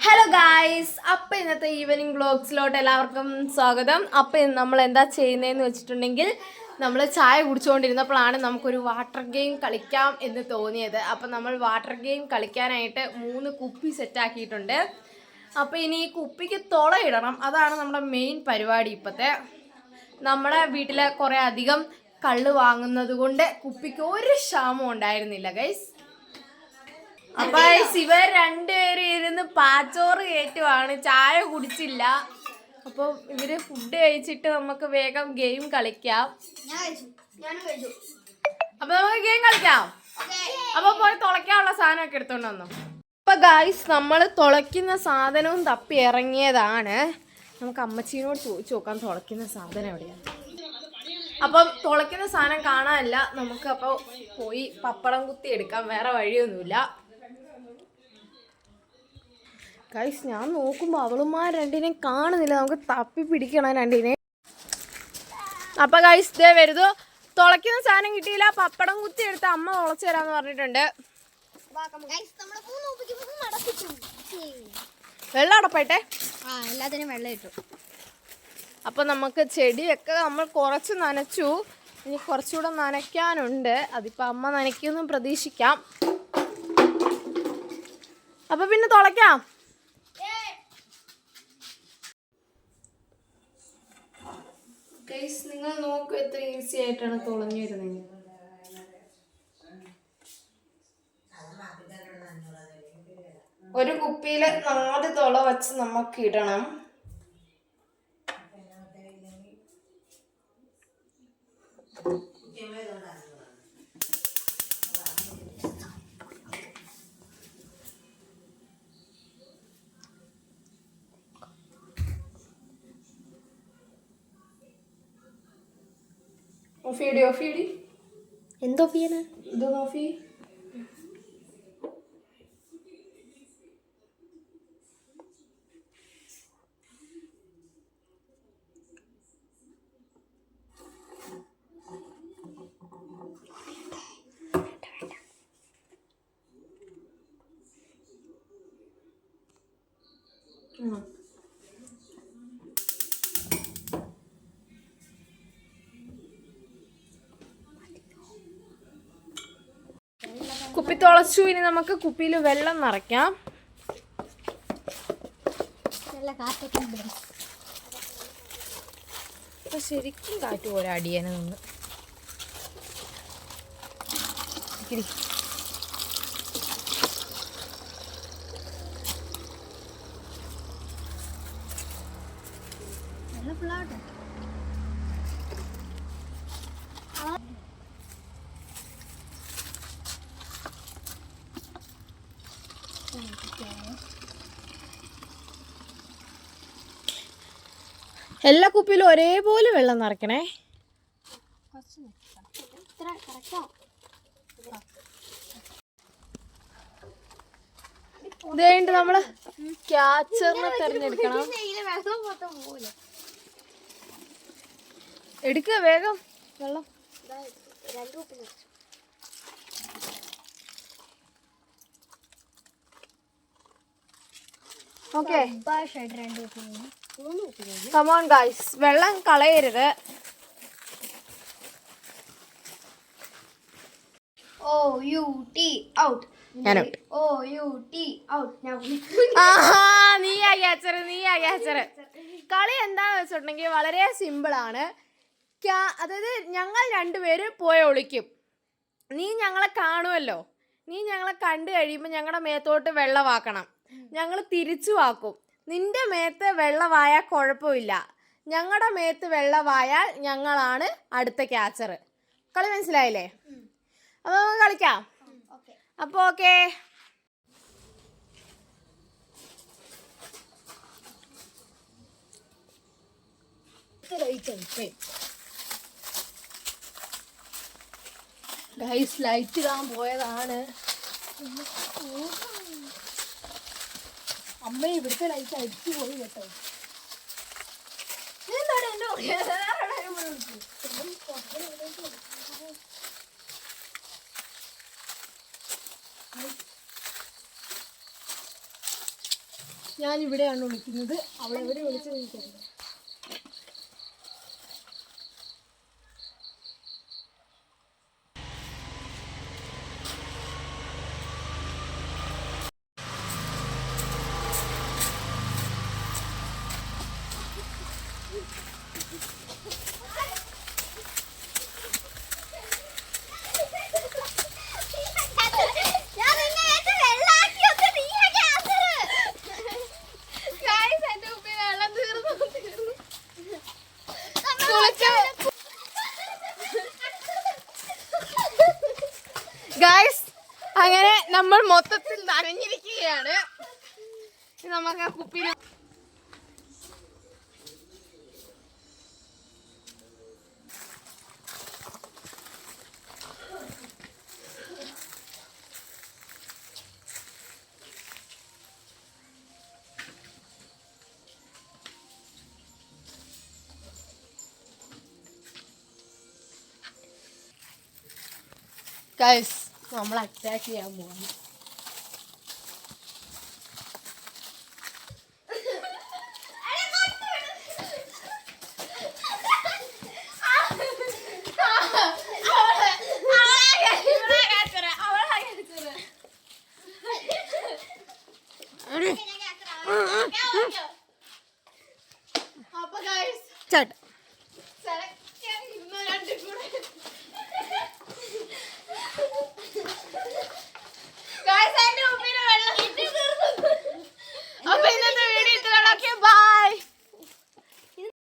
Hello guys, അപ്പം ഇന്നത്തെ evening വ്ളോഗ്സിലോട്ട് എല്ലാവർക്കും സ്വാഗതം. അപ്പം ഇന്ന് നമ്മൾ എന്താ ചെയ്യുന്നതെന്ന് വെച്ചിട്ടുണ്ടെങ്കിൽ നമ്മൾ ചായ കുടിച്ചുകൊണ്ടിരുന്നപ്പോഴാണ് നമുക്കൊരു വാട്ടർ ഗെയിം കളിക്കാം എന്ന് തോന്നിയത്. അപ്പം നമ്മൾ വാട്ടർ ഗെയിം കളിക്കാനായിട്ട് 3 കുപ്പി സെറ്റാക്കിയിട്ടുണ്ട്. അപ്പോൾ ഇനി ഈ കുപ്പിക്ക് തുളയിടണം, അതാണ് നമ്മുടെ മെയിൻ പരിപാടി. ഇപ്പോഴത്തെ നമ്മുടെ വീട്ടിൽ കുറേ അധികം കള്ള് വാങ്ങുന്നത് കൊണ്ട് കുപ്പിക്ക് ഒരു ക്ഷാമം ഉണ്ടായിരുന്നില്ല ഗൈസ്. അപ്പൊ ഇവർ രണ്ടുപേരും ഇരുന്ന് പാച്ചോറ് കയറ്റുവാണ്, ചായ കുടിച്ചില്ല. അപ്പൊ ഇവര് ഫുഡ് കഴിച്ചിട്ട് നമുക്ക് വേഗം ഗെയിം കളിക്കാം. അപ്പൊ നമുക്ക് ഗെയിം കളിക്കാം. അപ്പൊ പോയി തുളയ്ക്കാനുള്ള സാധനമൊക്കെ എടുത്തോണ്ട് വന്നു. അപ്പൊ ഗായ്സ്, നമ്മൾ തുളയ്ക്കുന്ന സാധനവും തപ്പി ഇറങ്ങിയതാണ്. നമുക്ക് അമ്മച്ചീനോട് ചോദിച്ചു നോക്കാം തുളയ്ക്കുന്ന സാധനം എവിടെയാണ്. അപ്പം തുളയ്ക്കുന്ന സാധനം കാണാനില്ല. നമുക്ക് അപ്പോൾ പോയി പപ്പടം കുത്തി എടുക്കാം, വേറെ വഴിയൊന്നുമില്ല. ഗൈസ്, ഞാൻ നോക്കുമ്പോൾ അവളുമാർ രണ്ടിനെയും കാണുന്നില്ല. നമുക്ക് തപ്പി പിടിക്കണം രണ്ടിനെ. അപ്പം ഗൈസ്, ഇതേ വരുതു. തുളയ്ക്കുന്ന സാധനം കിട്ടിയില്ല. പപ്പടം കുത്തി എടുത്ത് അമ്മ തുളച്ചു തരാമെന്ന് പറഞ്ഞിട്ടുണ്ട്. വെള്ളം അടപ്പട്ടെ, എല്ലാത്തിനും വെള്ളം ഇട്ടു. അപ്പം നമുക്ക് ചെടിയൊക്കെ നമ്മൾ കുറച്ച് നനച്ചു. ഇനി കുറച്ചുകൂടെ നനയ്ക്കാനുണ്ട്. അതിപ്പോൾ അമ്മ നനയ്ക്കുമെന്നും പ്രതീക്ഷിക്കാം. അപ്പം പിന്നെ തുളയ്ക്കാം. നിങ്ങൾ നോക്കൂ എത്ര ഈസി ആയിട്ടാണ് തുളഞ്ഞു വരുന്നത്. ഒരു കുപ്പിയിൽ 4 തുള വച്ച് നമുക്ക് ഇടണം. ഓഫീടി എന്തോ ചെയ്യാനാ ഇത് നോഫി. കുപ്പി തുളച്ചു. ഇനി നമുക്ക് കുപ്പിയിൽ വെള്ളം നിറയ്ക്കാം. ഇപ്പൊ ശരിക്കും കാറ്റ് പോലെ അടിയനെ നിന്ന്. എല്ലാ കുപ്പിയിലും ഒരേപോലെ വെള്ളം നിറയ്ക്കണേ. ഇതുകഴിഞ്ഞിട്ട് നമ്മള് ക്യാച്ചറിനെ തെരഞ്ഞെടുക്കണം. എടുക്കുക വേഗം വെള്ളം. ഓക്കെ, കം ഓൺ ഗൈസ്, വെള്ളം കളയരുത്. നീയാ ക്യാച്ചറ്. കളി എന്താന്ന് വെച്ചിട്ടുണ്ടെങ്കിൽ വളരെ സിമ്പിളാണ്. അതായത് ഞങ്ങൾ രണ്ടുപേരും പോയി ഒളിക്കും. നീ ഞങ്ങളെ കാണുമല്ലോ. നീ ഞങ്ങളെ കണ്ടു കഴിയുമ്പോൾ ഞങ്ങളുടെ മേത്തോട്ട് വെള്ളമാക്കണം. ഞങ്ങൾ തിരിച്ചു വാക്കും. നിന്റെ മേത്ത് വെള്ളമായാൽ കുഴപ്പമില്ല. ഞങ്ങളുടെ മേത്ത് വെള്ളമായാൽ ഞങ്ങളാണ് അടുത്ത ക്യാച്ചർ. കളി മനസ്സിലായില്ലേ? അപ്പോൾ നമുക്ക് കളിക്കാം. അപ്പോൾ ഓക്കെ. ഗൈസ്, ലൈറ്റ് ഇടാൻ പോയതാണ്. അമ്മ ഇവിടുത്തെ ലൈറ്റ് അടിച്ചു പോയി കേട്ടോ. ഞാൻ ഇവിടെയാണ് വിളിക്കുന്നത്. അവളെവിടെ വിളിച്ചത് എനിക്കറിയില്ല. ഗൈസ്, അങ്ങനെ നമ്മൾ മൊത്തത്തിൽ നനഞ്ഞിരിക്കുകയാണ്. നമുക്ക് ആ കുപ്പിയിൽ ഗൈസ് നമ്മൾ അറ്റാക്ക് ചെയ്യാൻ പോവാണ്. അപ്പൊ ഗൈസ്